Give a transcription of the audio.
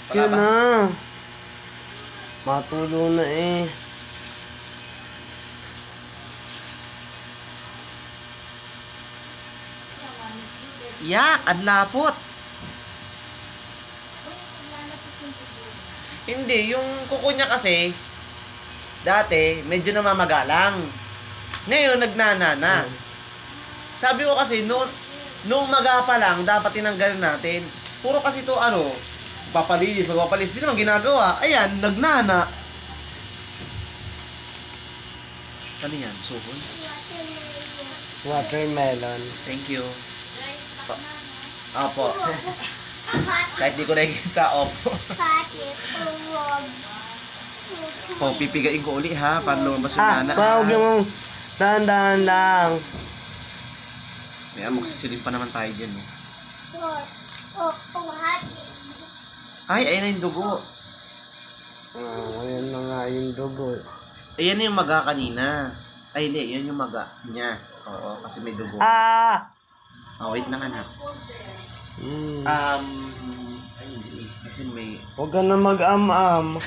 Wala Yun ba? na. Matulo na eh. Yak! Ang lapot! Hindi, yung kuko niya kasi, dati, medyo namamaga lang. Ngayon, nagnana na. Sabi ko kasi, nung maga pa lang, dapat tinanggal natin. Puro kasi to magpapalis. Di naman ginagawa. Ayan, nagnana. Ano yan? Suhol? Watermelon. Thank you. Opo. Kahit di ko nakikita, opo. O, pipigain ko uli ha, para lumabas yung nana. Huwag mo. Dahan-dahan lang. May amoksisilin pa naman tayo dyan. Ay, ayun na yung dugo. Ayan na nga yung dugo. Ayan na yung maga kanina. Ay, hindi, yun yung maga niya. Oo, kasi may dugo. Oh, wait lang anak. Ay, hindi. Kasi may... Huwag ka na mag-am-am.